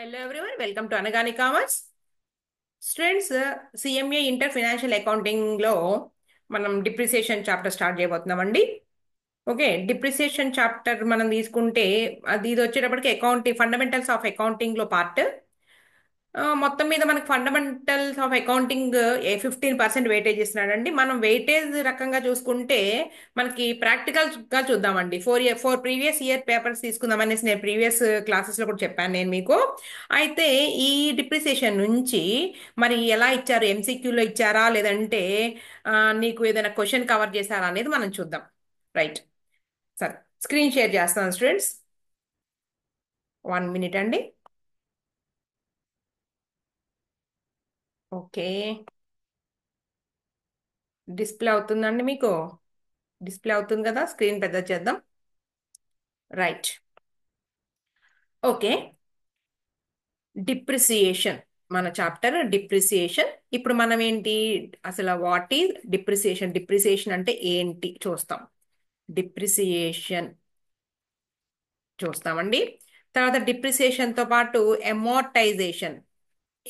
Hello everyone, welcome to Anagani commerce. Students, CMA inter financial అకౌంటింగ్లో మనం depreciation chapter start చేయబోతున్నామండి. Okay, depreciation chapter మనం తీసుకుంటే ఇది వచ్చేటప్పటికి అకౌంటింగ్ ఫండమెంటల్స్ ఆఫ్ అకౌంటింగ్లో పార్ట్. మొత్తం మీద మనకు ఫండమెంటల్స్ ఆఫ్ అకౌంటింగ్ 15% వెయిటేజ్ ఇస్తున్నాడండి. మనం వెయిటేజ్ రకంగా చూసుకుంటే మనకి ప్రాక్టికల్గా చూద్దామండి. 4 ప్రీవియస్ ఇయర్ పేపర్స్ తీసుకుందాం అనేసి నేను ప్రీవియస్ క్లాసెస్లో కూడా చెప్పాను నేను మీకు. అయితే ఈ డిప్రిసియేషన్ నుంచి మరి ఎలా ఇచ్చారు, ఎంసీక్యూలో ఇచ్చారా లేదంటే ఆ, నీకు ఏదైనా క్వశ్చన్ కవర్ చేశారా అనేది మనం చూద్దాం. రైట్, సరే, స్క్రీన్ షేర్ చేస్తాను స్టూడెంట్స్. 1 మినిట్ అండి. ఓకే, డిస్ప్లే అవుతుందండి మీకు? డిస్ప్లే అవుతుంది కదా, స్క్రీన్ పెద్ద చేద్దాం. Right, okay. డిప్రిసియేషన్ మన చాప్టర్ డిప్రిసియేషన్. ఇప్పుడు మనం ఏంటి, అసలు వాట్ ఈజ్ డిప్రిసియేషన్, డిప్రిసియేషన్ అంటే ఏంటి చూస్తాం. డిప్రిసియేషన్ చూస్తామండి. తర్వాత డిప్రిసియేషన్ తో పాటు ఎమోర్టైజేషన్,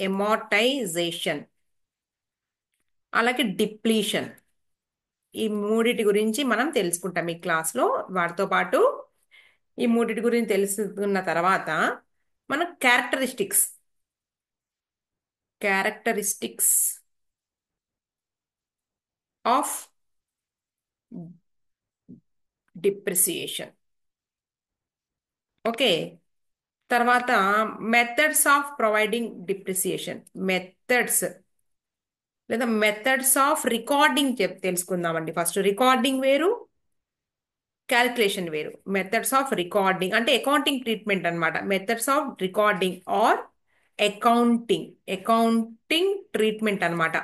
ఎమోర్టైజేషన్, అలాగే డిప్లీషన్, ఈ మూడిటి గురించి మనం తెలుసుకుంటాం ఈ క్లాస్లో. వాటితో పాటు ఈ మూడిటి గురించి తెలుసుకున్న తర్వాత మన characteristics, characteristics of depreciation. Okay, తర్వాత methods of providing depreciation, methods లేదా మెథడ్స్ ఆఫ్ రికార్డింగ్ తెలుసుకుందామండి. ఫస్ట్ రికార్డింగ్ వేరు, క్యాల్కులేషన్ వేరు. మెథడ్స్ ఆఫ్ రికార్డింగ్ అంటే అకౌంటింగ్ ట్రీట్మెంట్ అన్నమాట. Methods of recording or accounting, accounting treatment అన్నమాట.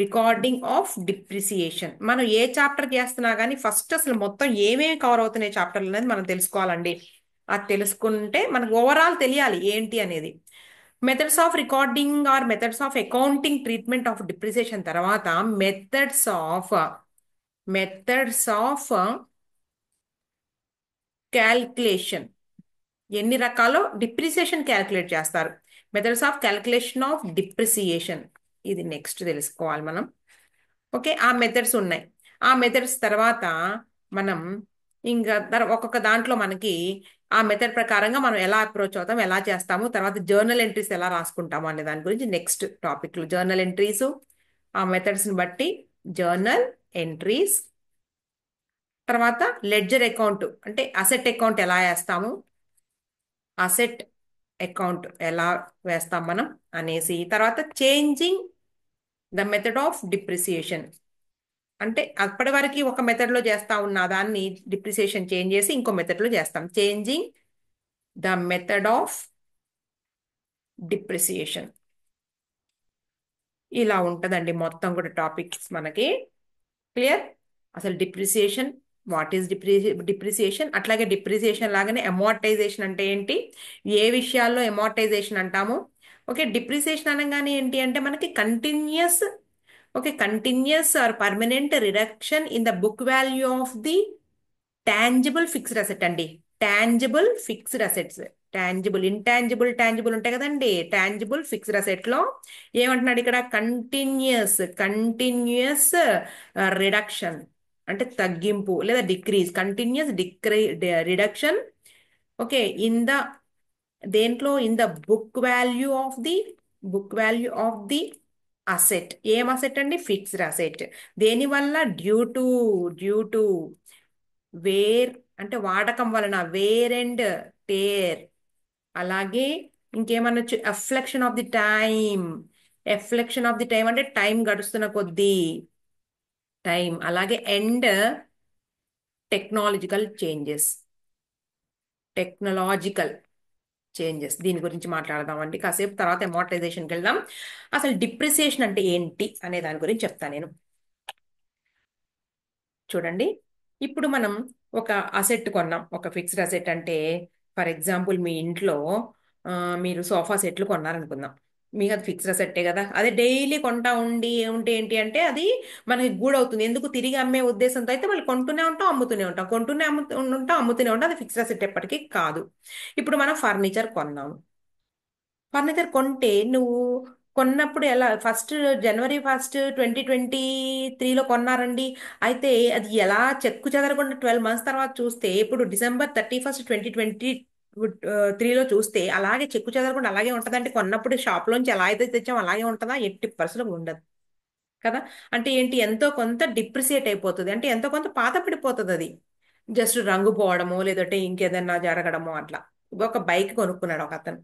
రికార్డింగ్ ఆఫ్ డిప్రిసియేషన్ మనం ఏ చాప్టర్ చేస్తున్నా కానీ ఫస్ట్ అసలు మొత్తం ఏమేమి కవర్ అవుతున్నాయి చాప్టర్లు అనేది మనం తెలుసుకోవాలండి. అది తెలుసుకుంటే మనకు ఓవరాల్ తెలియాలి ఏంటి అనేది. Methods of recording or methods of accounting treatment of depreciation తర్వాత మెథడ్స్ ఆఫ్ క్యాల్కులేషన్, ఎన్ని రకాలో డిప్రిసియేషన్ క్యాల్కులేట్ చేస్తారు. Methods of calculation of depreciation, ఇది నెక్స్ట్ తెలుసుకోవాలి మనం. ఓకే, ఆ మెథడ్స్ ఉన్నాయి. ఆ మెథడ్స్ తర్వాత మనం ఇంకా ఒక్కొక్క దాంట్లో మనకి ఆ మెథడ్ ప్రకారంగా మనం ఎలా అప్రోచ్ అవుతాం, ఎలా చేస్తాము, తర్వాత జర్నల్ ఎంట్రీస్ ఎలా రాసుకుంటాము అనే దాని గురించి నెక్స్ట్ టాపిక్లు. జర్నల్ ఎంట్రీస్, ఆ మెథడ్స్ని బట్టి జర్నల్ ఎంట్రీస్, తర్వాత లెడ్జర్ అకౌంట్ అంటే అసెట్ అకౌంట్ ఎలా వేస్తాము, అసెట్ అకౌంట్ ఎలా వేస్తాం మనం అనేసి, తర్వాత changing the method of depreciation అంటే అప్పటి వరకు ఒక మెథడ్లో చేస్తా ఉన్న దాన్ని డిప్రిసియేషన్ చేంజ్ చేసి ఇంకో మెథడ్లో చేస్తాం. Changing the method of depreciation, ఇలా ఉంటుందండి మొత్తం కూడా టాపిక్స్ మనకి. క్లియర్? అసలు డిప్రిసియేషన్, వాట్ ఈస్ డిప్రిసియేషన్, అట్లాగే డిప్రిసియేషన్ లాగానే అమోర్టైజేషన్ అంటే ఏంటి, ఏ విషయాల్లో అమోర్టైజేషన్ అంటాము. ఓకే, డిప్రిసియేషన్ అనగానే ఏంటి అంటే మనకి continuous, okay, continuous or permanent reduction in the book value of the tangible fixed asset అండి. Tangible fixed assets, tangible, intangible, tangible ఉంటాయి కదండి. టాంజిబుల్ ఫిక్స్డ్ అసెట్ లో ఏమంటున్నాడు ఇక్కడ, కంటిన్యూస్, కంటిన్యూస్ రిడక్షన్ అంటే తగ్గింపు లేదా decrease, continuous reduction. Okay, in the దేంట్లో, in the book value of the asset. ఏం అసెట్ అండి? Fixed asset. దేనివల్ల? డ్యూ టు వేర్ అంటే వాడకం వలన, వేర్ అండ్ టేర్. అలాగే ఇంకేమనొచ్చు, effluxion of the time. Effluxion of the time అంటే టైం గడుస్తున్న కొద్దీ టైం. అలాగే and technological changes, technological changes దీని గురించి మాట్లాడదామండి కాసేపు. తర్వాత అమోర్టైజేషన్కి వెళ్దాం. అసలు డిప్రిసియేషన్ అంటే ఏంటి అనే దాని గురించి చెప్తాను నేను. చూడండి, ఇప్పుడు మనం ఒక అసెట్ కొన్నాం, ఒక ఫిక్స్డ్ అసెట్ అంటే ఫర్ ఎగ్జాంపుల్ మీ ఇంట్లో ఆ, మీరు సోఫా సెట్లు కొన్నారనుకుందాం. మీకు అది ఫిక్స్డ్ అసెట్టే కదా. అదే డైలీ కొంటా ఉంటే ఏంటి అంటే అది మనకి గూడవుతుంది. ఎందుకు? తిరిగి అమ్మే ఉద్దేశంతో అయితే మళ్ళీ కొంటూనే ఉంటాం, అమ్ముతూనే ఉంటాం, కొంటూనే ఉంటాం, అమ్ముతూనే ఉంటాం. అది ఫిక్స్డ్ అసెట్ ఎప్పటికీ కాదు. ఇప్పుడు మనం ఫర్నిచర్ కొన్నాం. ఫర్నిచర్ కొంటే నువ్వు కొన్నప్పుడు ఎలా జనవరి 1 2023లో కొన్నారండి. అయితే అది ఎలా చెక్కు చెదరకుండా 12 మంత్స్ తర్వాత చూస్తే, ఇప్పుడు December 31 2023లో చూస్తే అలాగే చెక్కు చెదరకుండా అలాగే ఉంటదంటే, కొన్నప్పుడు షాప్లోంచి ఎలా అయితే తెచ్చాం అలాగే ఉంటుందా? ఎట్టి పరిస్థితుల్లో ఉండదు కదా. అంటే ఏంటి, ఎంతో కొంత డిప్రిసియేట్ అయిపోతుంది, అంటే ఎంతో కొంత పాత పడిపోతుంది అది. జస్ట్ రంగు పోవడమో లేదంటే ఇంకేదన్నా జరగడమో అట్లా. ఒక బైక్ కొనుక్కున్నాడు ఒక అతను.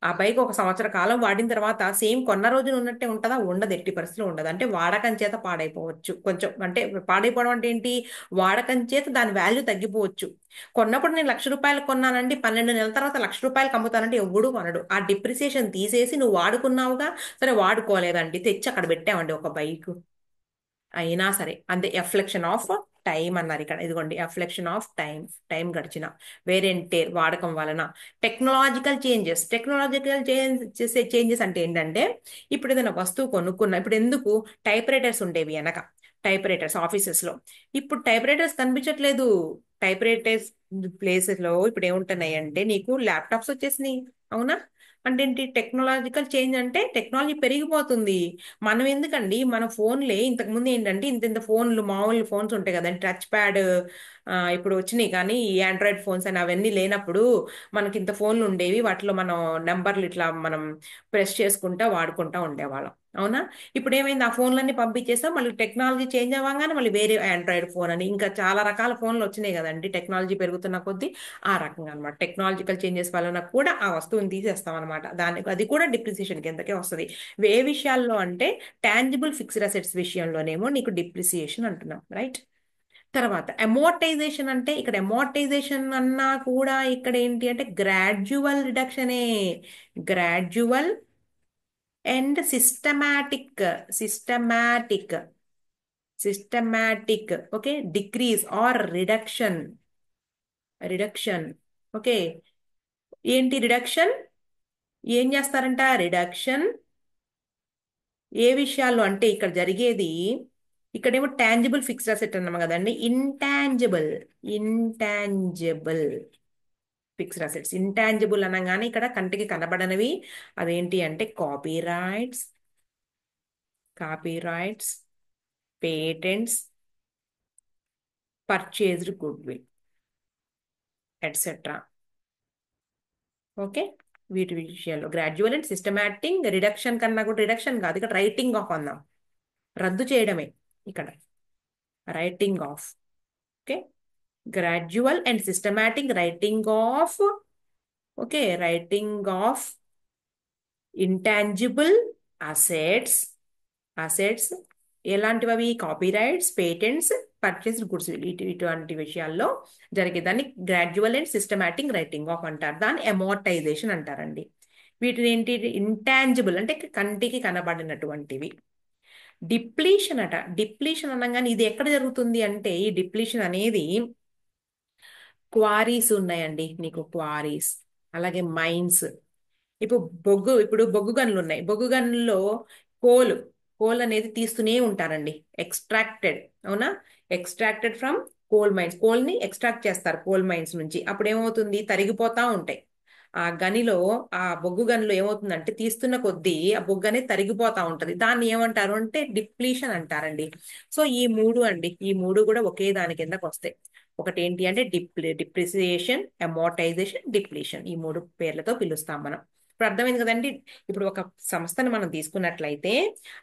ఆ బైక్ ఒక సంవత్సర కాలం వాడిన తర్వాత సేమ్ కొన్న రోజున ఉన్నట్టే ఉంటుందా? ఉండదు, ఎట్టి పరిస్థితిలో ఉండదు. అంటే వాడకం చేత పాడైపోవచ్చు కొంచెం. అంటే పాడైపోవడం అంటే ఏంటి, వాడకం చేత దాని వాల్యూ తగ్గిపోవచ్చు. కొన్నప్పుడు నేను రూ. 1,00,000 కొన్నానండి, 12 నెలల తర్వాత రూ. 1,00,000 అమ్ముతానంటే ఎవడు కొనడు. ఆ డిప్రిసియేషన్ తీసేసి నువ్వు వాడుకున్నావుగా, సరే వాడుకోలేదండి, తెచ్చి అక్కడ పెట్టామండి ఒక బైక్. అయినా సరే అంతే, ఎఫ్లెక్షన్ ఆఫ్ టైం అన్నారు ఇక్కడ. ఇదిగోండి, ఎఫ్లెక్షన్ ఆఫ్ టైం. టైం గడిచిన వేర్ అండ్ టేర్ వాడకం వలన. టెక్నాలజికల్ చేంజెస్ అంటే ఏంటంటే, ఇప్పుడు ఏదైనా వస్తువు కొనుక్కున్నా, ఇప్పుడు ఎందుకు టైప్ రైటర్స్ ఉండేవి వెనక, టైప్ రైటర్స్ ఆఫీసెస్ లో. ఇప్పుడు టైప్ రైటర్స్ కనిపించట్లేదు. టైప్ రైటర్స్ ప్లేసెస్ లో ఇప్పుడు ఏముంటున్నాయి అంటే, నీకు ల్యాప్టాప్స్ వచ్చేసినాయి. అవునా? అంటే ఏంటి, టెక్నాలజికల్ చేంజ్ అంటే టెక్నాలజీ పెరిగిపోతుంది. మనం ఎందుకండి, మన ఫోన్లే ఇంతకు ముందు ఏంటంటే, ఇంత ఇంత ఫోన్లు, మామూలు ఫోన్స్ ఉంటాయి కదండి, టచ్ ప్యాడ్ ఇప్పుడు వచ్చినాయి. కానీ ఈ ఆండ్రాయిడ్ ఫోన్స్ అని అవన్నీ లేనప్పుడు మనకి ఇంత ఫోన్లు ఉండేవి, వాటిలో మనం నెంబర్లు ఇట్లా మనం ప్రెస్ చేసుకుంటా వాడుకుంటా ఉండేవాళ్ళం. అవునా? ఇప్పుడు ఏమైంది, ఆ ఫోన్లన్నీ పంపించేస్తాం, మళ్ళీ టెక్నాలజీ చేంజ్ అవ్వగానే మళ్ళీ వేరే ఆండ్రాయిడ్ ఫోన్ అని ఇంకా చాలా రకాల ఫోన్లు వచ్చినాయి కదండి, టెక్నాలజీ పెరుగుతున్న కొద్దీ. ఆ రకంగా అనమాట, టెక్నాలజికల్ చేంజెస్ వలన కూడా ఆ వస్తువుని తీసేస్తాం అనమాట. దానికి అది కూడా డిప్రిసియేషన్ కిందకే వస్తుంది. ఏ విషయాల్లో అంటే, టాంజిబుల్ ఫిక్స్డ్ అసెట్స్ విషయంలోనేమో నీకు డిప్రిసియేషన్ అంటున్నాం, రైట్. తర్వాత అమోర్టైజేషన్ అంటే, ఇక్కడ అమోర్టైజేషన్ అన్నా కూడా ఇక్కడ ఏంటి అంటే గ్రాడ్యువల్ రిడక్షనే. Gradual and systematic systematic okay, decrease or reduction. Okay. ఏంటి రిడక్షన్? ఏం చేస్తారంట రిడక్షన్? ఏ విషయాల్లో అంటే ఇక్కడ జరిగేది, ఇక్కడేమో టాంజిబుల్ ఫిక్స్డ్ అసెట్ అన్నాం కదండి. Intangible fixed assets. ఇంటాంజిబుల్ అనగానే ఇక్కడ కంటికి కనబడనివి. అదేంటి అంటే copyrights, patents, purchased good will, etcetera. Okay. వీటి విషయాల్లో గ్రాడ్యువల్ అండ్ సిస్టమాటిక్ రిడక్షన్ కన్నా కూడా, రిడక్షన్ కాదు ఇక్కడ, రైటింగ్ ఆఫ్ అన్నాం, రద్దు చేయడమే ఇక్కడ, writing off. Okay. Gradual and systematic writing off. Okay, writing off intangible assets. Assets ఎలాంటివి అవి? కాపీరైట్స్, పేటెంట్స్, పర్చేస్డ్ గుడ్స్, ఇటువంటి విషయాల్లో జరిగేదాన్ని gradual and systematic writing off అంటారు. దాన్ని అమోర్టైజేషన్ అంటారండి. వీటిని ఏంటి, ఇంటాంజిబుల్ అంటే కంటికి కనబడినటువంటివి. డిప్లీషన్ అట. డిప్లీషన్ అనగానే ఇది ఎక్కడ జరుగుతుంది అంటే, ఈ డిప్లీషన్ అనేది క్వారీస్ ఉన్నాయండి నీకు, క్వారీస్, అలాగే మైన్స్. ఇప్పుడు బొగ్గు గనులు ఉన్నాయి. బొగ్గు గనుల్లో కోల్ కోల్ అనేది తీస్తూనే ఉంటారండి, ఎక్స్ట్రాక్టెడ్. అవునా? Extracted from coal mines. Coal ని ఎక్స్ట్రాక్ట్ చేస్తారు కోల్ మైన్స్ నుంచి. అప్పుడు ఏమవుతుంది, తరిగిపోతా ఉంటాయి. ఆ గనిలో, ఆ బొగ్గు గనిలో ఏమవుతుందంటే, తీస్తున్న కొద్దీ ఆ బొగ్గు అనేది తరిగిపోతా ఉంటది. దాన్ని ఏమంటారు అంటే డిప్లీషన్ అంటారండి. సో ఈ మూడు అండి, ఈ మూడు కూడా ఒకే దాని కిందకు వస్తాయి. ఒకటి ఏంటి అంటే డిప్రిసియేషన్, అమోర్టైజేషన్, డిప్లీషన్, ఈ మూడు పేర్లతో పిలుస్తాం మనం. ఇప్పుడు అర్థమైంది కదండి. ఇప్పుడు ఒక సంస్థను మనం తీసుకున్నట్లయితే,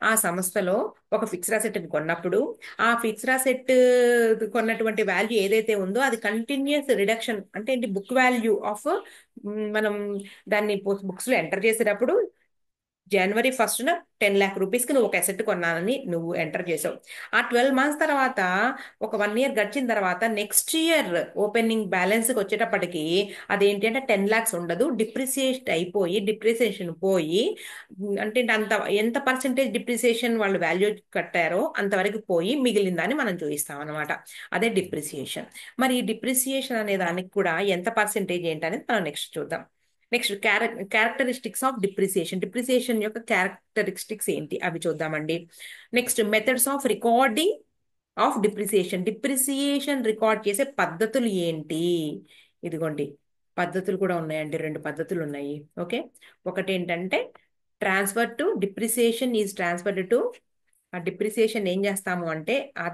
ఆ సంస్థలో ఒక ఫిక్స్డ్ అసెట్ కొన్నప్పుడు, ఆ ఫిక్స్డ్ అసెట్ కొన్నటువంటి వాల్యూ ఏదైతే ఉందో అది కంటిన్యూస్ రిడక్షన్. అంటే ఏంటి, బుక్ వాల్యూ ఆఫ్, మనం దాన్ని బుక్స్ లో ఎంటర్ చేసేటప్పుడు January 1న 10 lakh రూపీస్కి నువ్వు ఒక అసెట్ కొన్నానని నువ్వు ఎంటర్ చేసావు. ఆ 12 మంత్స్ తర్వాత, ఒక 1 year గడిచిన తర్వాత, నెక్స్ట్ ఇయర్ ఓపెనింగ్ బ్యాలెన్స్కి వచ్చేటప్పటికి అదేంటి అంటే 10 lakhs ఉండదు, డిప్రిసియేషన్ పోయి, అంటే అంత ఎంత పర్సెంటేజ్ డిప్రిసియేషన్ వాళ్ళు వాల్యూ కట్టారో అంతవరకు పోయి మిగిలిందని మనం చూపిస్తాం అనమాట. అదే డిప్రిసియేషన్. మరి ఈ డిప్రిసియేషన్ అనే దానికి కూడా ఎంత పర్సెంటేజ్ ఏంటనేది మనం నెక్స్ట్ చూద్దాం. Next characteristics of depreciation. Depreciation యొక్క క్యారెక్టరిస్టిక్స్ ఏంటి అవి చూద్దామండి. Next methods of recording of depreciation. Depreciation record చేసే పద్ధతులు ఏంటి? ఇదిగోండి, పద్ధతులు కూడా ఉన్నాయండి, రెండు పద్ధతులు ఉన్నాయి. ఓకే, ఒకటి ఏంటంటే transfer to depreciation is transferred to, ఆ డిప్రిసియేషన్ ఏం చేస్తాము అంటే ఆ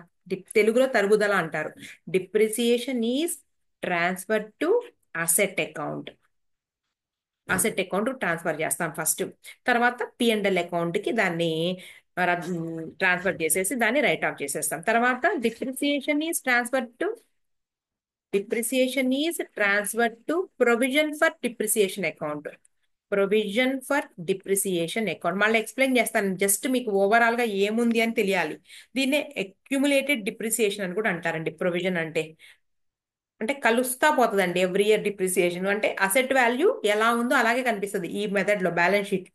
తెలుగులో తరుగుదల అంటారు. Depreciation is transfer to asset account. Asset account transfer చేస్తాం ఫస్ట్, తర్వాత P&L అకౌంట్కి దాన్ని ట్రాన్స్ఫర్ చేసేసి దాన్ని రైట్ ఆఫ్ చేసేస్తాం. తర్వాత depreciation is transfer to provision for depreciation account. Provision for depreciation account మళ్ళీ ఎక్స్ప్లెయిన్ చేస్తాను, జస్ట్ మీకు ఓవరాల్ గా ఏముంది అని తెలియాలి. దీన్నే అక్యుములేటెడ్ డిప్రిసియేషన్ అని కూడా అంటారండి. ప్రొవిజన్ అంటే అంటే కలుస్తా పోతుందండి ఎవ్రీ ఇయర్ డిప్రిసియేషన్, అంటే అసెట్ వాల్యూ ఎలా ఉందో అలాగే కనిపిస్తుంది ఈ మెథడ్ లో, బ్యాలెన్స్ షీట్.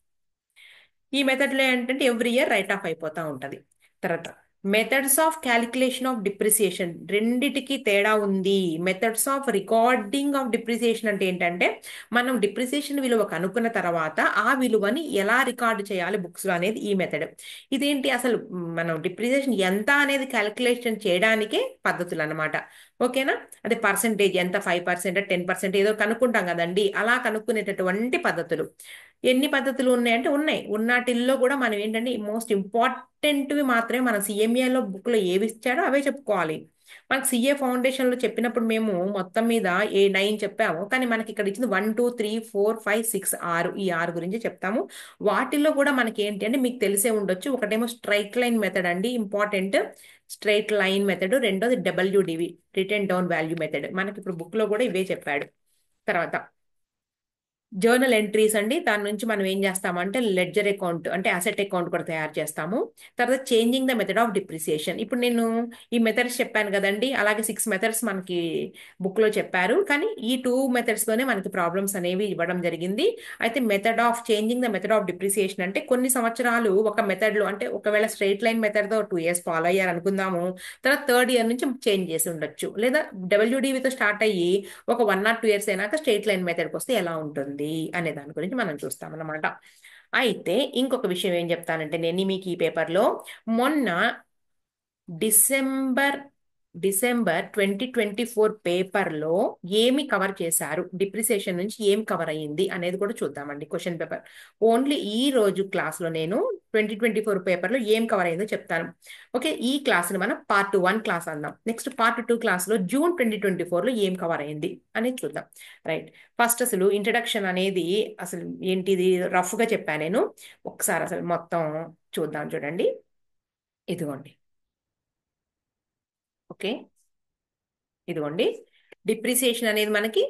ఈ మెథడ్ లో ఏంటంటే ఎవ్రీ ఇయర్ రైట్ ఆఫ్ అయిపోతా ఉంటది. తర్వాత methods of calculation of depreciation, రెండిటికి తేడా ఉంది. Methods of recording of depreciation అంటే ఏంటంటే మనం డిప్రిసియేషన్ విలువ కనుక్కున్న తర్వాత ఆ విలువని ఎలా రికార్డు చేయాలి బుక్స్ లో అనేది ఈ మెథడ్. ఇదేంటి అసలు మనం డిప్రిసియేషన్ ఎంత అనేది క్యాలిక్యులేషన్ చేయడానికే పద్ధతులు అన్నమాట. ఓకేనా, అదే పర్సెంటేజ్ ఎంత, 5% 10% ఏదో కనుక్కుంటాం కదండి, అలా కనుక్కునేటటువంటి పద్ధతులు. ఎన్ని పద్ధతులు ఉన్నాయంటే ఉన్నాయి, ఉన్నాటిల్లో కూడా మనం ఏంటంటే మోస్ట్ ఇంపార్టెంట్వి మాత్రమే మన సిఎంఏలో బుక్లో ఏవి ఇచ్చాడో అవే చెప్పుకోవాలి. మనకు సిఏ ఫౌండేషన్లో చెప్పినప్పుడు మేము మొత్తం మీద 9 చెప్పాము, కానీ మనకి ఇక్కడ ఇచ్చింది 1 2 3 4 5 6 6, ఈ 6 గురించి చెప్తాము. వాటిల్లో కూడా మనకి ఏంటి అంటే మీకు తెలిసే ఉండొచ్చు, ఒకటేమో స్ట్రైట్ లైన్ మెథడ్ అండి ఇంపార్టెంట్, స్ట్రైట్ లైన్ మెథడ్. రెండోది WDV, return down value method. మనకి ఇప్పుడు బుక్లో కూడా ఇవే చెప్పాడు. తర్వాత జర్నల్ ఎంట్రీస్ అండి, దాని నుంచి మనం ఏం చేస్తామంటే లెడ్జర్ అకౌంట్ అంటే అసెట్ అకౌంట్ కూడా తయారు చేస్తాము. తర్వాత changing the method of depreciation. ఇప్పుడు నేను ఈ మెథడ్స్ చెప్పాను కదండి, అలాగే 6 మెథడ్స్ మనకి బుక్ లో చెప్పారు, కానీ ఈ 2 మెథడ్స్ తోనే మనకి ప్రాబ్లమ్స్ అనేవి ఇవ్వడం జరిగింది. అయితే method of changing the method of depreciation అంటే కొన్ని సంవత్సరాలు ఒక మెథడ్ లో, అంటే ఒకవేళ స్ట్రైట్ లైన్ మెథడ్ తో 2 years ఫాలో అయ్యారు అనుకుందాము, తర్వాత థర్డ్ ఇయర్ నుంచి చేంజ్ చేసి ఉండొచ్చు, లేదా WDVతో స్టార్ట్ అయ్యి ఒక 1 or 2 years అయినాక స్ట్రైట్ లైన్ మెథడ్కి వస్తే ఎలా ఉంటుంది అనే దాని గురించి మనం చూస్తాం అన్నమాట. అయితే ఇంకొక విషయం ఏం చెప్తానంటే నేను మీకు ఈ పేపర్లో మొన్న డిసెంబర్ డిసెంబర్ 2024 పేపర్లో ఏమి కవర్ చేశారు, డిప్రిసియేషన్ నుంచి ఏం కవర్ అయ్యింది అనేది కూడా చూద్దామండి. క్వశ్చన్ పేపర్ ఓన్లీ ఈ రోజు క్లాస్లో నేను 2024 పేపర్లో ఏం కవర్ అయ్యిందో చెప్తాను. ఓకే, ఈ క్లాస్ని మనం పార్ట్ 1 క్లాస్ అందాం. నెక్స్ట్ పార్ట్ 2 క్లాస్లో జూన్ 2024లో ఏం కవర్ అయ్యింది అనేది చూద్దాం. రైట్, ఫస్ట్ అసలు ఇంట్రడక్షన్ అనేది అసలు ఏంటిది రఫ్గా చెప్పాను నేను, ఒకసారి అసలు మొత్తం చూద్దాం. చూడండి, ఇదిగోండి. ఓకే, ఇదిగోండి, డిప్రిసియేషన్ అనేది మనకి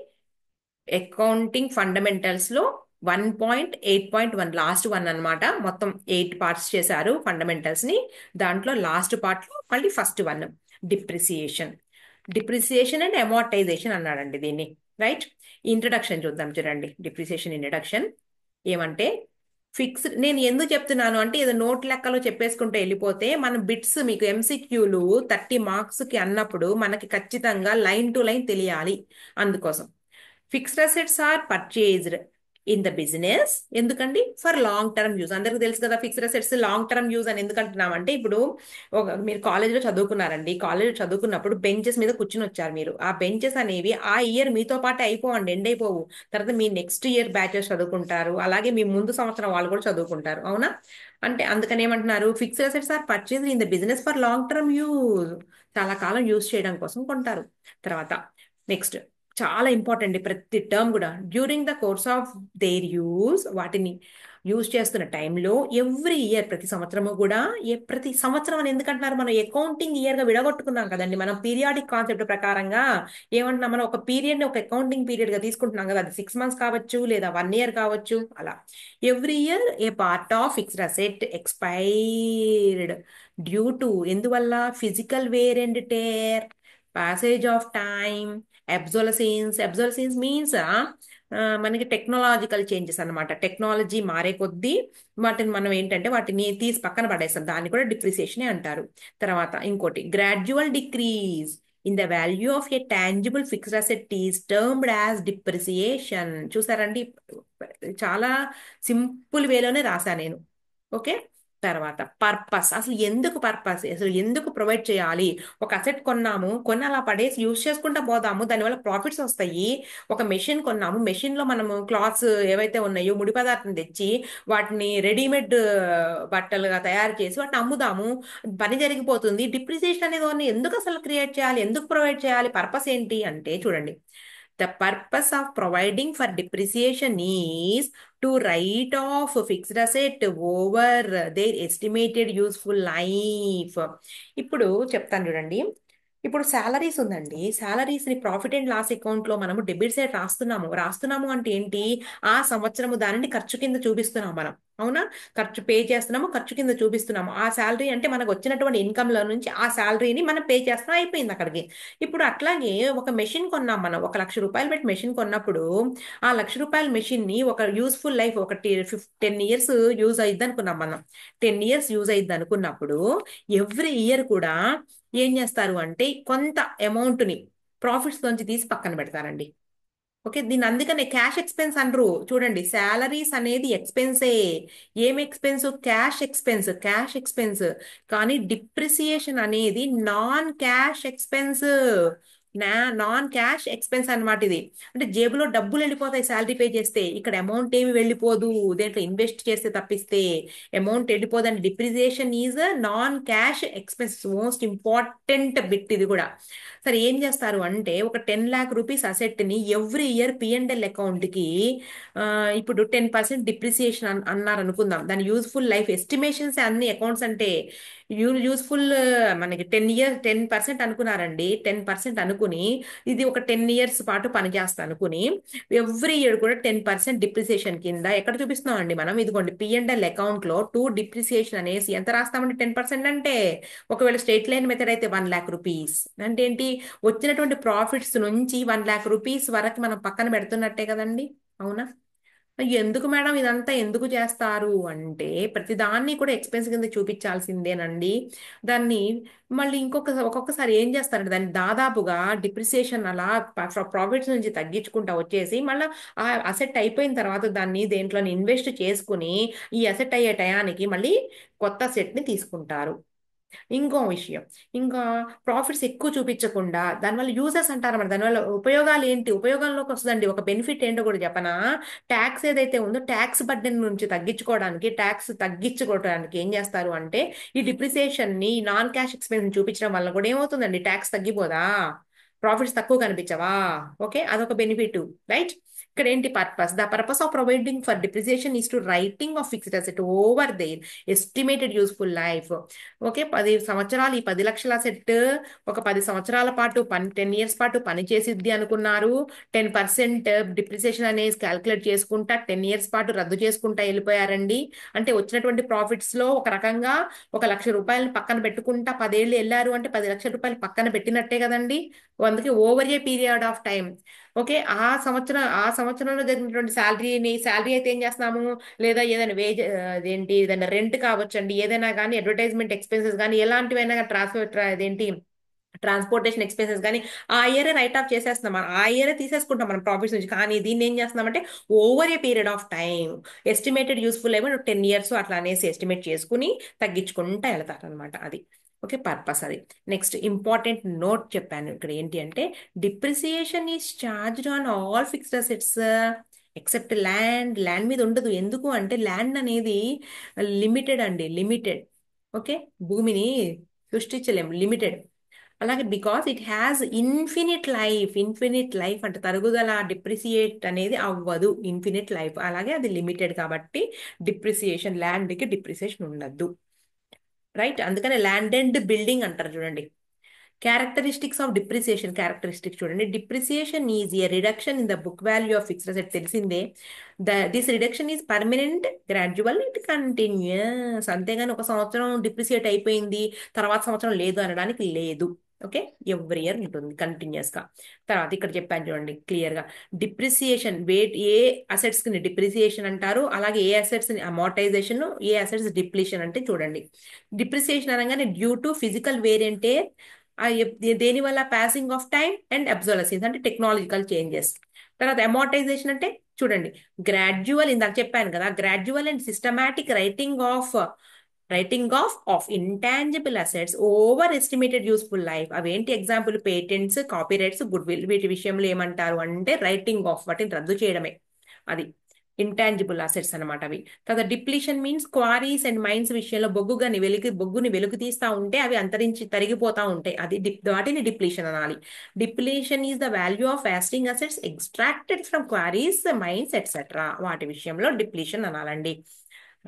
అకౌంటింగ్ ఫండమెంటల్స్ లో 1.8.1 లాస్ట్ వన్ అన్నమాట. మొత్తం 8 పార్ట్స్ చేశారు ఫండమెంటల్స్ ని, దాంట్లో లాస్ట్ పార్ట్ లో మళ్ళీ first one depreciation. Depreciation and amortisation అన్నాడండి దీన్ని. రైట్, ఇంట్రడక్షన్ చూద్దాం. చూడండి, డిప్రిసియేషన్ ఇంట్రడక్షన్ ఏమంటే ఫిక్స్డ్. నేను ఎందుకు చెప్తున్నాను అంటే ఏదో నోట్ లెక్కలో చెప్పేసుకుంటూ వెళ్ళిపోతే మన బిట్స్ మీకు MCQలు 30 మార్క్స్కి అన్నప్పుడు మనకి ఖచ్చితంగా లైన్ టు లైన్ తెలియాలి. అందుకోసం fixed assets are purchased in the business. ఎందుకండి? For long term use. అందరికీ తెలుసు కదా fixed assets long term use అని ఎందుకు అంటున్నామంటే, ఇప్పుడు మీరు కాలేజ్లో చదువుకున్నారండి, కాలేజ్లో చదువుకున్నప్పుడు బెంచెస్ మీద కూర్చుని వచ్చారు మీరు. ఆ బెంచెస్ అనేవి ఆ ఇయర్ మీతో పాటు అయిపోవండి, ఎండ్ అయిపోవు. తర్వాత మీ నెక్స్ట్ ఇయర్ బ్యాచెస్ చదువుకుంటారు, అలాగే మీ ముందు సంవత్సరం వాళ్ళు కూడా చదువుకుంటారు. అవునా? అంటే అందుకని ఏమంటున్నారు, fixed assets are purchased in the business for long term use. చాలా కాలం యూజ్ చేయడం కోసం కొంటారు. తర్వాత నెక్స్ట్ చాలా ఇంపార్టెంట్ ప్రతి టర్మ్ కూడా, during the course of their use, వాటిని యూజ్ చేస్తున్న టైంలో ఎవ్రీ ఇయర్, ప్రతి సంవత్సరము కూడా, ప్రతి సంవత్సరం అని ఎందుకంటున్నారు, మనం అకౌంటింగ్ ఇయర్ గా విడగొట్టుకున్నాం కదండి. మనం పీరియాడిక్ కాన్సెప్ట్ ప్రకారంగా ఏమంటున్నాం, మనం ఒక పీరియడ్ ని ఒక అకౌంటింగ్ పీరియడ్ గా తీసుకుంటున్నాం కదా, అది 6 months కావచ్చు లేదా 1 year కావచ్చు. అలా every year a part of fixed asset expired due to, ఎందువల్ల, physical wear and tear, passage of time, obsolescence means మనకి టెక్నాలజికల్ చేంజెస్ అన్నమాట. టెక్నాలజీ మారే కొద్దీ వాటిని మనం ఏంటంటే వాటిని తీసి పక్కన పడేస్తాం, దాన్ని కూడా డిప్రిసియేషనే అంటారు. తర్వాత ఇంకోటి, gradual decrease in the value of A tangible fixed asset is termed as depreciation. చూసారండి, చాలా సింపుల్ వేలోనే రాసా నేను. ఓకే, తర్వాత పర్పస్, అసలు ఎందుకు పర్పస్, అసలు ఎందుకు ప్రొవైడ్ చేయాలి. ఒక అసెట్ కొన్నాము, కొన్ని అలా పడేసి యూజ్ చేసుకుంటా పోదాము, దానివల్ల ప్రాఫిట్స్ వస్తాయి. ఒక మెషిన్ కొన్నాము, మెషిన్ లో మనము క్లాత్స్ ఏవైతే ఉన్నాయో ముడి పదార్థం తెచ్చి వాటిని రెడీమేడ్ బట్టలుగా తయారు చేసి వాటిని అమ్ముదాము, పని జరిగిపోతుంది. డిప్రిసియేషన్ అనేది దాన్ని ఎందుకు అసలు క్రియేట్ చేయాలి, ఎందుకు ప్రొవైడ్ చేయాలి, పర్పస్ ఏంటి అంటే చూడండి. The purpose of providing for depreciation is to write off fixed asset over their estimated useful life. ఇప్పుడు చెప్తాను చూడండి. ఇప్పుడు శాలరీస్ ఉందండి, శాలరీస్ ని ప్రాఫిట్ అండ్ లాస్ అకౌంట్ లో మనము డెబిట్ సైడ్ రాస్తున్నాము అంటే ఏంటి, ఆ సంవత్సరము దానిని ఖర్చు కింద చూపిస్తున్నాం మనం. అవునా, ఖర్చు పే చేస్తున్నాము, ఖర్చు కింద చూపిస్తున్నాము. ఆ శాలరీ అంటే మనకు వచ్చినటువంటి ఇన్కమ్ లో నుంచి ఆ శాలరీని మనం పే చేస్తాం, అయిపోయింది అక్కడికి. ఇప్పుడు అట్లాగే ఒక మెషిన్ కొన్నాం మనం, 1,00,000 రూపాయలు పెట్టి మెషిన్ కొన్నప్పుడు ఆ 1,00,000 రూపాయల మెషిన్ ని ఒక యూస్ఫుల్ లైఫ్, ఒక 10 ఇయర్స్ యూజ్ అయ్యిద్ది అనుకున్నాం మనం. 10 ఇయర్స్ యూజ్ అయ్యిద్ది అనుకున్నప్పుడు ఎవ్రీ ఇయర్ కూడా ఏం చేస్తారు అంటే కొంత అమౌంట్ ని ప్రాఫిట్స్ నుంచి తీసి పక్కన పెడతారండి. ఓకే, దీన్ని అందుకనే క్యాష్ ఎక్స్పెన్స్ అనరు. చూడండి, శాలరీస్ అనేది ఎక్స్పెన్సే. ఏం ఎక్స్పెన్స్? Cash expense. కానీ డిప్రిసియేషన్ అనేది non cash expense. Non cash expense అన్నమాట ఇది. అంటే జేబులో డబ్బులు వెళ్ళిపోతాయి శాలరీ పే చేస్తే, ఇక్కడ అమౌంట్ ఏమి వెళ్ళిపోదు, దేంట్లో ఇన్వెస్ట్ చేస్తే తప్పిస్తే అమౌంట్ వెళ్ళిపోదండి. Depreciation is non cash expense, most important bit ఇది కూడా. సరే, ఏం చేస్తారు అంటే ఒక 10 lakh రూపీస్ అసెట్ ని ఎవ్రీ ఇయర్ పిఎండ్ఎల్ అకౌంట్ కి ఇప్పుడు 10% డిప్రిసియేషన్ అన్నారు అనుకుందాం. దాని యూస్ఫుల్ లైఫ్ ఎస్టిమేషన్స్ అన్ని అకౌంట్స్ అంటే యూస్ఫుల్ మనకి 10% అనుకున్నారండి. 10% అనుకుని ఇది ఒక 10 ఇయర్స్ పాటు పనిచేస్తా అనుకుని ఎవ్రీ ఇయర్ కూడా 10% డిప్రిసియేషన్ కింద ఎక్కడ చూపిస్తున్నాం అండి మనం, ఇదిగోండి పిఎండ్ఎల్ అకౌంట్ లో డిప్రిసియేషన్ అనేసి ఎంత రాస్తామండి 10% అంటే. ఒకవేళ స్ట్రేట్ లైన్ మెథడ్ అయితే 1 lakh రూపీస్ అంటే ఏంటి, వచ్చినటువంటి ప్రాఫిట్స్ నుంచి 1 lakh రూపీస్ వరకు మనం పక్కన పెడుతున్నట్టే కదండి. అవునా, ఎందుకు మేడం ఇదంతా ఎందుకు చేస్తారు అంటే ప్రతిదాన్ని కూడా ఎక్స్పెన్స్ కింద చూపించాల్సిందేనండి. దాన్ని మళ్ళీ ఒక్కొక్కసారి ఏం చేస్తారంటే దాన్ని దాదాపుగా డిప్రిసియేషన్ అలా ప్రాఫిట్స్ నుంచి తగ్గించుకుంటా వచ్చేసి మళ్ళీ ఆ అసెట్ అయిపోయిన తర్వాత దాన్ని దేంట్లో ఇన్వెస్ట్ చేసుకుని ఈ అసెట్ అయ్యే టయానికి మళ్ళీ కొత్త సెట్ ని తీసుకుంటారు. ఇంకో విషయం, ఇంకా ప్రాఫిట్స్ ఎక్కువ చూపించకుండా దానివల్ల యూజెస్ అంటారు మరి, దానివల్ల ఉపయోగాలు ఏంటి, ఉపయోగంలోకి వస్తుందండి. ఒక బెనిఫిట్ ఏంటో కూడా చెప్పనా. ట్యాక్స్ ఏదైతే ఉందో ట్యాక్స్ బర్డెన్ నుంచి తగ్గించుకోవడానికి ఏం చేస్తారు అంటే ఈ డిప్రిసియేషన్ ని నాన్ క్యాష్ ఎక్స్పెన్స్ చూపించడం వల్ల కూడా ఏమవుతుందండి, ట్యాక్స్ తగ్గిపోదా, ప్రాఫిట్స్ తక్కువ కనిపించవా. ఓకే, అదొక బెనిఫిట్. రైట్, ఇక్కడ ఏంటి purpose, the purpose of providing for depreciation is to writing off fixed asset over their estimated useful life. Okay, 10 సంవత్సరాలు ఈ 10 లక్షల సెట్ ఒక 10 సంవత్సరాల పాటు 10 ఇయర్స్ పాటు పని చేసిద్ది అనుకున్నారు. 10% డిప్రిసియేషన్ అనేది క్యాల్కులేట్ చేసుకుంటా 10 ఇయర్స్ పాటు రద్దు చేసుకుంటా వెళ్ళిపోయారండి. అంటే వచ్చినటువంటి ప్రాఫిట్స్ లో ఒక రకంగా 1 లక్ష రూపాయలు పక్కన పెట్టుకుంటా 10 ఏళ్ళు వెళ్ళారు అంటే 10 లక్షల రూపాయలు పక్కన పెట్టినట్టే కదండి. అందుకే over a period of time. Okay, ఆ సంవత్సరంలో జరిగినటువంటి శాలరీ అయితే ఏం చేస్తున్నాము, లేదా ఏదైనా అదేంటి ఏదైనా రెంట్ కావచ్చండి, ఏదైనా కానీ అడ్వర్టైజ్మెంట్ ఎక్స్పెన్సెస్ కానీ ఎలాంటివైనా అదేంటి ట్రాన్స్పోర్టేషన్ ఎక్స్పెన్సెస్ కానీ ఆ ఇయరే రైట్ ఆఫ్ చేసేస్తున్నాం, ఆ ఇయరే తీసేసుకుంటాం మనం ప్రాఫిట్స్ నుంచి. కానీ దీన్ని ఏం చేస్తున్నామంటే over a period of time estimated useful ఏమో 10 ఇయర్స్ అట్లా అనేసి ఎస్టిమేట్ చేసుకుని తగ్గించుకుంటా వెళ్తారు అనమాట. అది ఓకే, పర్పస్ అది. నెక్స్ట్ ఇంపార్టెంట్ నోట్ చెప్పాను ఇక్కడ ఏంటి అంటే depreciation is charged on all fixed assets except land మీద ఉండదు. ఎందుకు అంటే ల్యాండ్ అనేది లిమిటెడ్ అండి, లిమిటెడ్. ఓకే, భూమిని సృష్టించలేం, లిమిటెడ్. అలాగే because it has infinite life అంటే తరుగుదల, డిప్రిసియేట్ అనేది అవ్వదు, ఇన్ఫినిట్ లైఫ్. అలాగే అది లిమిటెడ్ కాబట్టి ల్యాండ్కి డిప్రిసియేషన్ ఉండదు. రైట్, అందుకనే ల్యాండ్ అండ్ బిల్డింగ్ అంటారు చూడండి. క్యారెక్టరిస్టిక్స్ చూడండి. Depreciation is a reduction in the book value of fixed asset, తెలిసిందే. This reduction is permanent, gradual, it continuous. అంతేగాని ఒక సంవత్సరం డిప్రిసియేట్ అయిపోయింది తర్వాత సంవత్సరం లేదు అనడానికి లేదు. ఓకే, ఎవ్రీ ఇయర్ ఉంటుంది కంటిన్యూస్ గా. తర్వాత ఇక్కడ చెప్పాను చూడండి క్లియర్ గా, డిప్రిసియేషన్ ఏ అసెట్స్ ని డిప్రిసియేషన్ అంటారు, అలాగే ఏ అసెట్స్ ని అమోర్టైజేషన్, ఏ అసెట్స్ డిప్లీషన్ అంటే చూడండి. డిప్రిసియేషన్ అనగానే డ్యూ టు ఫిజికల్ వేరియంటే దేని వల్ల, పాసింగ్ ఆఫ్ టైం అండ్ అబ్జోలసెన్స్ అంటే టెక్నాలజికల్ చేంజెస్. తర్వాత అమోర్టైజేషన్ అంటే చూడండి గ్రాడ్యువల్, ఇందాక చెప్పాను కదా, gradual and systematic writing off writing off intangible assets over estimated useful life. అవేంటి example? Patents, copyrights, goodwill. వీటి విషయంలో ఏమంటారు అంటే రైటింగ్ ఆఫ్, వాటిని రద్దు చేయడమే. అది ఇంటాంజిబుల్ అసెట్స్ అనమాట అవి. తర్వాత depletion means quarries and mines విషయంలో బొగ్గుని వెలుగు తీస్తా ఉంటే అవి అంతరించి తరిగిపోతా ఉంటాయి. అది వాటిని డిప్లీషన్ అనాలి. Depletion is the value of wasting assets extracted from quarries, mines etcetera. వాటి విషయంలో డిప్లీషన్ అనాలండి.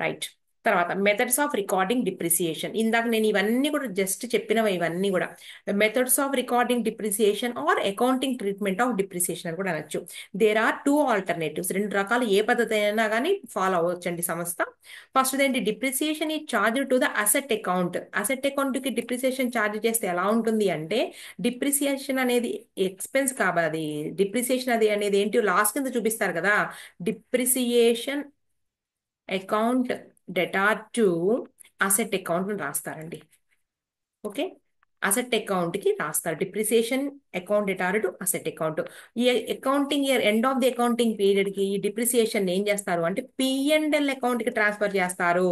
రైట్. తర్వాత మెథడ్స్ ఆఫ్ రికార్డింగ్ డిప్రిసియేషన్. ఇందాక నేను ఇవన్నీ కూడా జస్ట్ చెప్పినవి, ఇవన్నీ కూడా methods of recording depreciation or accounting treatment of depreciation అని కూడా అనొచ్చు. There are two alternatives. రెండు రకాలు, ఏ పద్ధతి అయినా కానీ ఫాలో అవ్వచ్చండి సంస్థ. ఫస్ట్ ఏంటి? డిప్రిసియేషన్ ఈ charge to the asset account. Asset account కి డిప్రిసియేషన్ ఛార్జ్ చేస్తే ఎలా ఉంటుంది అంటే, డిప్రిసియేషన్ అనేది ఎక్స్పెన్స్ కాబట్టి, డిప్రిసియేషన్ అది అనేది ఏంటి లాస్ కింద చూపిస్తారు కదా. Depreciation account debtor to asset account రాస్తారండి. ఓకే, అసెట్ అకౌంట్ కి రాస్తారు. Depreciation account debtor to asset account. ఈ accounting year end of the accounting period కి ఈ డిప్రిసియేషన్ ఏం చేస్తారు అంటే పిఎండ్ఎల్ అకౌంట్ కి ట్రాన్స్ఫర్ చేస్తారు.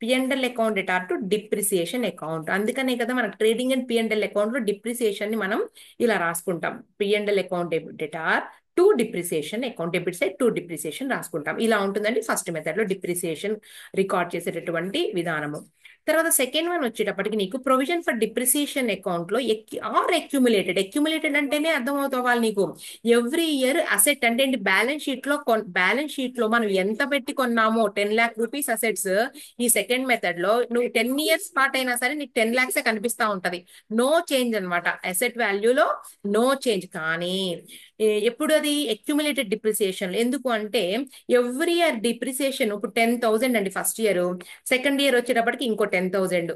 P and L account debtor to depreciation account. అందుకనే కదా మనకు ట్రేడింగ్ అండ్ పిఎండ్ఎల్ అకౌంట్ లో డిప్రిసియేషన్ ని మనం ఇలా రాసుకుంటాం. P and L account debtor to depreciation account, debit side to depreciation రాసుకుంటాం. ఇలా ఉంటుందండి ఫస్ట్ మెథడ్ లో డిప్రిసియేషన్ రికార్డ్ చేసేటటువంటి విధానము. తర్వాత సెకండ్ వన్ వచ్చేటప్పటికి నీకు ప్రొవిజన్ ఫర్ డిప్రిసియేషన్ అకౌంట్ లో ఆర్ అక్యుములేటెడ్. అక్యుములేటెడ్ అంటేనే అర్థమవుతావాలి నీకు. ఎవ్రీ ఇయర్ అసెట్ అంటే ఏంటి? బ్యాలెన్స్ షీట్ లో మనం ఎంత పెట్టి కొన్నామో 10 lakhs అసెట్స్, ఈ సెకండ్ మెథడ్ లో నువ్వు 10 years పాటు అయినా సరే నీకు 10 lakhs కనిపిస్తా ఉంటది. నో చేంజ్ అనమాట, అసెట్ వాల్యూలో నో చేంజ్. కానీ ఎప్పుడు అది అక్యుములేటెడ్ డిప్రిసియేషన్? ఎందుకు అంటే ఎవ్రీ ఇయర్ డిప్రిసియేషన్ ఇప్పుడు 10,000 అండి ఫస్ట్ ఇయర్, సెకండ్ ఇయర్ వచ్చేటప్పటికి ఇంకో 10,000.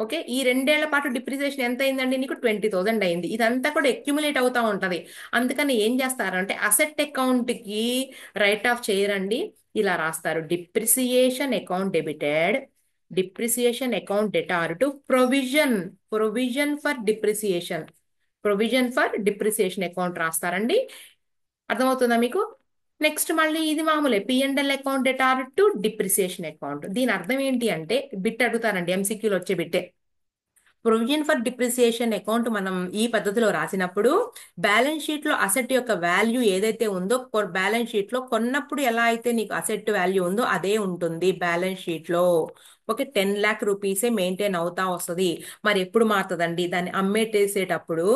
ఓకే, ఈ 2 ఏళ్ల పాటు డిప్రిసియేషన్ ఎంత అయిందండి నీకు? 20,000 అయింది. ఇదంతా కూడా అక్యుములేట్ అవుతా ఉంటది. అందుకని ఏం చేస్తారంటే అసెట్ అకౌంట్ కి రైట్ ఆఫ్ చేయరండి, ఇలా రాస్తారు. Depreciation account debited, depreciation account debtor to provision for depreciation, provision for depreciation account రాస్తారండి. అర్థమవుతుందా మీకు? నెక్స్ట్ మళ్ళీ ఇది మామూలే, P and L account debtor to depreciation account. దీని అర్థం ఏంటి అంటే బిట్ అడుగుతారండి, ఎంసీక్యూలో వచ్చే బిట్టే. ప్రొవిజన్ ఫర్ డిప్రిసియేషన్ అకౌంట్ మనం ఈ పద్ధతిలో రాసినప్పుడు బ్యాలెన్స్ షీట్ లో అసెట్ యొక్క వాల్యూ ఏదైతే ఉందో బ్యాలెన్స్ షీట్ లో కొన్నప్పుడు ఎలా అయితే నీకు అసెట్ వాల్యూ ఉందో అదే ఉంటుంది బ్యాలెన్స్ షీట్ లో. ఓకే, 10 lakh rupees మెయింటైన్ అవుతా వస్తుంది. మరి ఎప్పుడు మారుతుందండి? దాన్ని అమ్మేటేసేటప్పుడు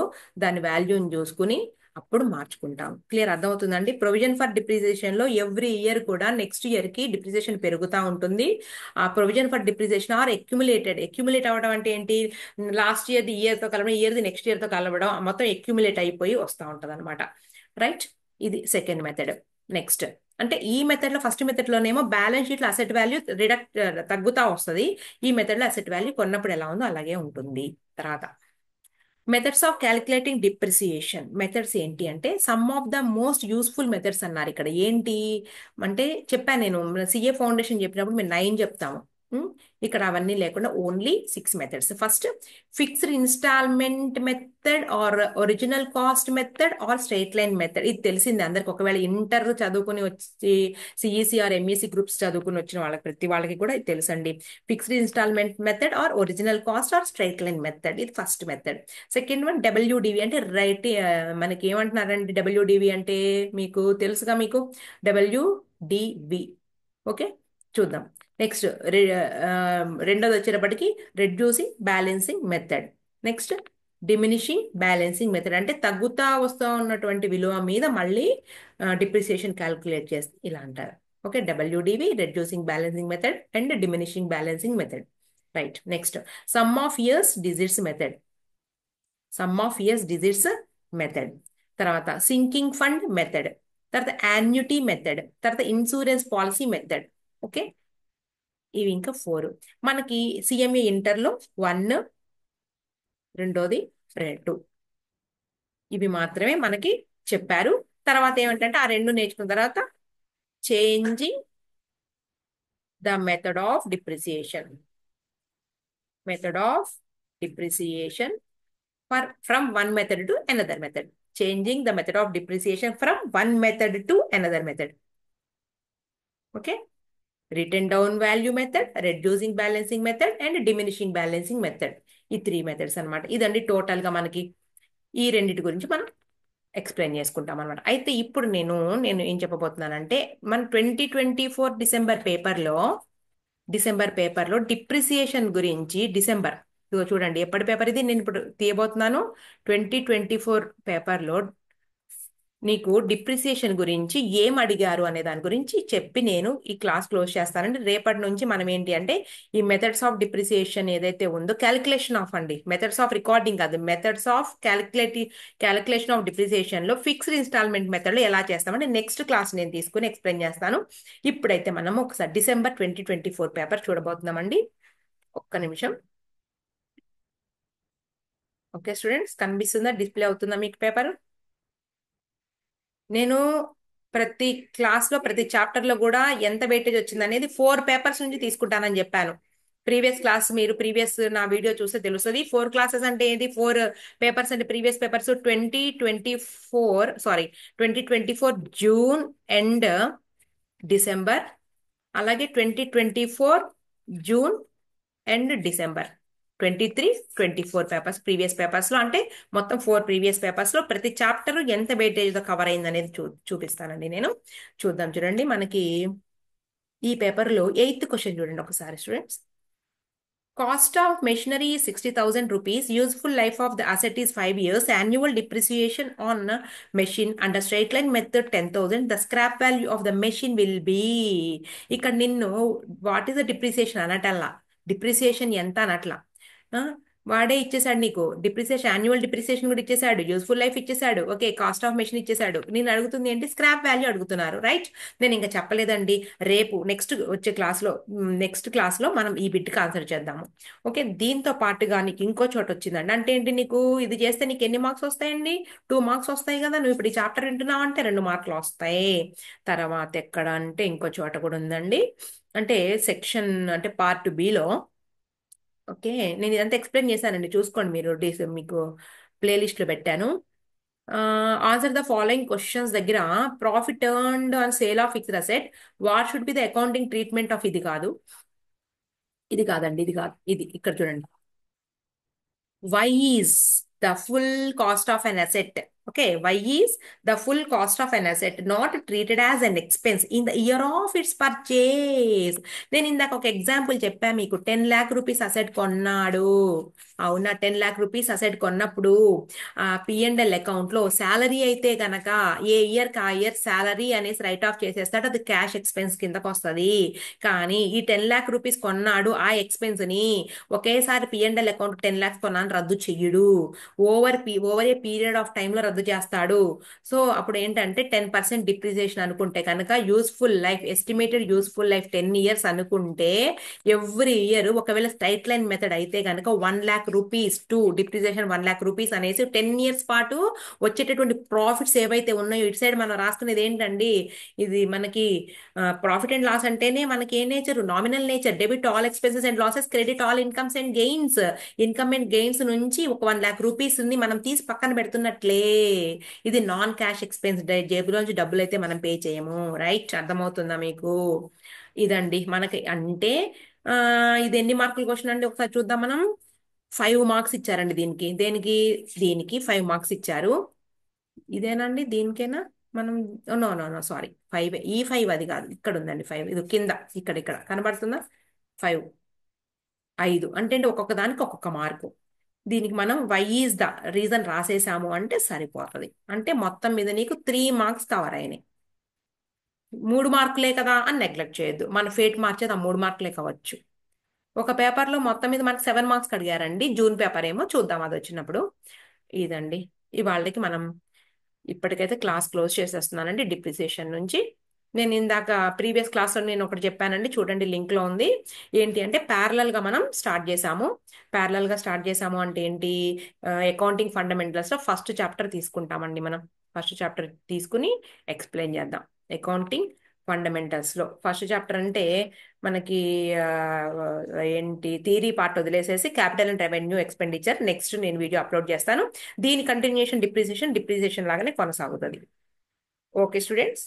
దాని వాల్యూని చూసుకుని అప్పుడు మార్చుకుంటాం. క్లియర్? అర్థమవుతుందండి. ప్రొవిజన్ ఫర్ డిప్రిసియేషన్ లో ఎవ్రీ ఇయర్ కూడా నెక్స్ట్ ఇయర్ కి డిప్రిసియేషన్ పెరుగుతూ ఉంటుంది. ఆ provision for depreciation or accumulate అవ్వడం అంటే ఏంటి? లాస్ట్ ఇయర్ ది ఇయర్ తో కలవడం, ఇయర్ ది నెక్స్ట్ ఇయర్ తో కలవడం, మొత్తం అక్యుములేట్ అయిపోయి వస్తూ ఉంటది అనమాట. రైట్, ఇది సెకండ్ మెథడ్. నెక్స్ట్ అంటే ఈ మెథడ్ లో, ఫస్ట్ మెథడ్ లోనేమో బ్యాలెన్స్ షీట్ లో అసెట్ వాల్యూ తగ్గుతా వస్తుంది. ఈ మెథడ్ లో అసెట్ వాల్యూ కొన్నప్పుడు ఎలా ఉందో అలాగే ఉంటుంది. తర్వాత methods of calculating depreciation. Methods ఏంటి అంటే some of the most useful methods అన్నారు. ఇక్కడ ఏంటి అంటే చెప్పాను నేను, సిఏ ఫౌండేషన్ చెప్పినప్పుడు మేము 9 చెప్తాము. ఇక్కడ అవన్నీ లేకుండా only 6 methods. First fixed instalment method or original cost method or straight line method. ఇది తెలిసింది అందరికి. ఒకవేళ ఇంటర్ చదువుకుని వచ్చి సిఈసి ఆర్ ఎంఈసి గ్రూప్స్ చదువుకుని వచ్చిన వాళ్ళకి, ప్రతి వాళ్ళకి కూడా ఇది తెలుసండి. Fixed instalment method or original cost or straight line method, ఇది first method. Second one WDV అంటే మనకి ఏమంటున్నారండి? డబ్ల్యూడివి అంటే మీకు తెలుసుగా, మీకు డబ్ల్యూడివి. ఓకే, చూద్దాం. నెక్స్ట్ రెండోది వచ్చేటప్పటికి reducing balancing method. Next diminishing balancing method అంటే తగ్గుతా వస్తూ ఉన్నటువంటి విలువ మీద మళ్ళీ డిప్రిసియేషన్ క్యాల్కులేట్ చేస్తే ఇలా అంటారు. Okay, WDV, reducing balancing method and diminishing balancing method. Right. Next some of years digits method, some of years digits method. తర్వాత సింకింగ్ ఫండ్ మెథడ్, తర్వాత యాన్యుటీ మెథడ్, తర్వాత ఇన్సూరెన్స్ పాలసీ మెథడ్. ఓకే, ఇవి ఇంకా 4. మనకి CMA ఇంటర్లో 1, రెండోది 2, ఇవి మాత్రమే మనకి చెప్పారు. తర్వాత ఏమంటే ఆ 2 నేర్చుకున్న తర్వాత changing the method of depreciation, method of depreciation from one method to another method. Changing the method of depreciation from one method to another method. Okay. Return down value method, reducing balancing method and diminishing balancing method. ఈ 3 methods అనమాట. ఇదండి టోటల్గా మనకి ఈ రెండిటి గురించి మనం explain చేసుకుంటాం అనమాట. అయితే ఇప్పుడు నేను ఏం చెప్పబోతున్నానంటే, మన 2024 డిసెంబర్ పేపర్లో డిప్రిసియేషన్ గురించి ఇదిగో చూడండి ఎప్పటి పేపర్ ఇది, నేను ఇప్పుడు తీయబోతున్నాను. 2024 పేపర్లో నీకు డిప్రిసియేషన్ గురించి ఏం అడిగారు అనే దాని గురించి చెప్పి నేను ఈ క్లాస్ క్లోజ్ చేస్తానండి. రేపటి నుంచి మనం ఏంటి అంటే ఈ మెథడ్స్ ఆఫ్ డిప్రిసియేషన్ ఏదైతే ఉందో, క్యాలిక్యులేషన్ ఆఫ్ అండి, మెథడ్స్ ఆఫ్ రికార్డింగ్ కాదు, methods of calculation of depreciation లో ఫిక్స్డ్ ఇన్స్టాల్మెంట్ మెథడ్ లో ఎలా చేస్తామంటే నెక్స్ట్ క్లాస్ నేను తీసుకుని ఎక్స్ప్లెయిన్ చేస్తాను. ఇప్పుడైతే మనం ఒకసారి డిసెంబర్ 2024 పేపర్ చూడబోతున్నామండి. ఒక్క నిమిషం. ఓకే స్టూడెంట్స్, కనిపిస్తుందా, డిస్ప్లే అవుతుందా మీకు పేపర్? నేను ప్రతి క్లాస్లో ప్రతి చాప్టర్లో కూడా ఎంత వెయిటేజ్ వచ్చింది అనేది 4 పేపర్స్ నుంచి తీసుకుంటానని చెప్పాను. ప్రీవియస్ నా వీడియో చూస్తే తెలుస్తుంది. 4 క్లాసెస్ అంటే ఏంటి, 4 పేపర్స్ అంటే previous papers 2024 June and December, అలాగే 2024 June and December, 23, 24 papers previous papers లో, అంటే మొత్తం 4 ప్రీవియస్ పేపర్స్ లో ప్రతి చాప్టర్ ఎంత వెయిటేజ్ తో కవర్ అయింది అనేది చూపిస్తానండి నేను. చూద్దాం, చూడండి మనకి ఈ పేపర్ లో 8th క్వశ్చన్ చూడండి ఒకసారి students. Cost of machinery is 60,000 rupees. Useful life of the asset is 5 years. Annual depreciation on a machine under straight line method 10,000. The scrap value of the machine will be. ఇక్కడ నిన్ను what is the depreciation అనటల్లా, depreciation ఎంత అనట్లా. ఆ, వాడే ఇచ్చేసాడు నీకు depreciation, annual depreciation కూడా ఇచ్చేసాడు, యూస్ఫుల్ లైఫ్ ఇచ్చేసాడు, ఓకే, కాస్ట్ ఆఫ్ మెషిన్ ఇచ్చేసాడు. నేను అడుగుతుంది ఏంటి, స్క్రాప్ వాల్యూ అడుగుతున్నారు, రైట్? నేను ఇంకా చెప్పలేదండి. రేపు నెక్స్ట్ క్లాస్లో మనం ఈ బిట్కి ఆన్సర్ చేద్దాము. ఓకే, దీంతో పాటుగా నీకు ఇంకో చోట వచ్చిందండి. అంటే ఏంటి, నీకు ఇది చేస్తే నీకు ఎన్ని మార్క్స్ వస్తాయండి? 2 మార్క్స్ వస్తాయి కదా. నువ్వు ఇప్పుడు ఈ చాప్టర్ వింటున్నావు అంటే 2 మార్కులు వస్తాయి. తర్వాత ఎక్కడ అంటే ఇంకో చోట కూడా ఉందండి. అంటే సెక్షన్ అంటే పార్ట్ బిలో, ఓకే, నేను ఇదంతా ఎక్స్ప్లెయిన్ చేశానండి, చూసుకోండి మీరు, మీకు ప్లేలిస్ట్లో పెట్టాను. ఆన్సర్ ద ఫాలోయింగ్ క్వశ్చన్స్ దగ్గర profit earned on sale of fixed asset, what should be the accounting treatment of, ఇది కాదండి, ఇది కాదు, ఇది ఇక్కడ చూడండి. Why is the full cost of an asset, okay, why is the full cost of an asset not treated as an expense in the year of its purchase? నేను ఇందాక ఒక ఎగ్జాంపుల్ చెప్పా మీకు, 10 lakh రూపీస్ అసెట్ కొన్నాడు, అవునా? 10 lakh rupees asset కొన్నప్పుడు P&L account లో salary అయితే గనక ఏ ఇయర్ కా ఇయర్ శాలరీ అనేసి రైట్ ఆఫ్ చేసేస్తాడు, అది క్యాష్ ఎక్స్పెన్స్ కిందకు వస్తుంది. కానీ ఈ 10 lakh రూపీస్ కొన్నాడు, ఆ ఎక్స్పెన్స్ ని ఒకేసారి P&L అకౌంట్ 10 lakhs కొన్నాను రద్దు చెయ్యడు, ఓవర్ ఏ పీరియడ్ ఆఫ్ టైంలో రద్దు చేస్తాడు. సో అప్పుడు ఏంటంటే 10% డిప్రిసియేషన్ అనుకుంటే కనుక, ఎస్టిమేటెడ్ యూస్ఫుల్ లైఫ్ 10 years అనుకుంటే, ఎవ్రీ ఇయర్ ఒకవేళ స్ట్రైట్ లైన్ మెథడ్ అయితే కనుక 1 lakh rupees to depreciation 1 lakh rupees అనేసి 10 years పాటు వచ్చేటటువంటి ప్రాఫిట్స్ ఏవైతే ఉన్నాయో, ఇటు సైడ్ మనం రాసుకునేది ఏంటండి, ఇది మనకి ప్రాఫిట్ అండ్ లాస్ అంటేనే మనకి ఏ nature, nominal nature. Debit all expenses and losses, credit all incomes and gains. Income and gains నుంచి ఒక 1 lakh రూపీస్ ని మనం తీసి పక్కన పెడుతున్నట్లే. ఇది నాన్ క్యాష్ ఎక్స్పెన్స్, జేబులోంచి డబ్బులు అయితే మనం పే చేయము, రైట్? అర్థమవుతుందా మీకు? ఇదండి మనకి అంటే ఇది ఎన్ని మార్కుల క్వశ్చన్ అండి, ఒకసారి చూద్దాం మనం. 5 మార్క్స్ ఇచ్చారండి దీనికి 5 మార్క్స్ ఇచ్చారు. ఇదేనండి, దీనికేనా మనం, నో నో నో సారీ, 5, ఈ 5 అది కాదు, ఇక్కడ ఉందండి 5, ఇది కింద, ఇక్కడ కనబడుతుందా? 5, 5 అంటే ఒక్కొక్క దానికి ఒక్కొక్క మార్కు. దీనికి మనం వై ఈజ్ ద రీజన్ రాసేసాము అంటే సరిపోతుంది. అంటే మొత్తం మీద నీకు 3 మార్క్స్ కవర్ అయినాయి. 3 మార్కులే కదా అని నెగ్లెక్ట్ చేయొద్దు, మన ఫేట్ మార్చేది ఆ 3 మార్కులే కావచ్చు. ఒక పేపర్లో మొత్తం మీద మనకు 7 మార్క్స్ అడిగారండి, జూన్ పేపర్ ఏమో, చూద్దాం అది వచ్చినప్పుడు. ఇదండి ఇవాళకి మనం ఇప్పటికైతే క్లాస్ క్లోజ్ చేసేస్తున్నానండి డిప్రిసియేషన్ నుంచి. నేను ఇందాక ప్రీవియస్ క్లాస్లో నేను ఒకటి చెప్పానండి, చూడండి లింక్లో ఉంది. ఏంటి అంటే ప్యారలల్గా మనం స్టార్ట్ చేసాము. ప్యారలల్గా స్టార్ట్ చేసాము అంటే ఏంటి, అకౌంటింగ్ ఫండమెంటల్స్లో ఫస్ట్ చాప్టర్ తీసుకుంటామండి మనం. ఫస్ట్ చాప్టర్ తీసుకుని ఎక్స్ప్లెయిన్ చేద్దాం. అకౌంటింగ్ ఫండమెంటల్స్లో ఫస్ట్ చాప్టర్ అంటే మనకి ఏంటి, థియరీ పార్ట్ వదిలేసేసి capital and revenue expenditure next నేను వీడియో అప్లోడ్ చేస్తాను. దీని కంటిన్యూషన్ డిప్రిసియేషన్ లాగానే కొనసాగుతుంది. Okay students.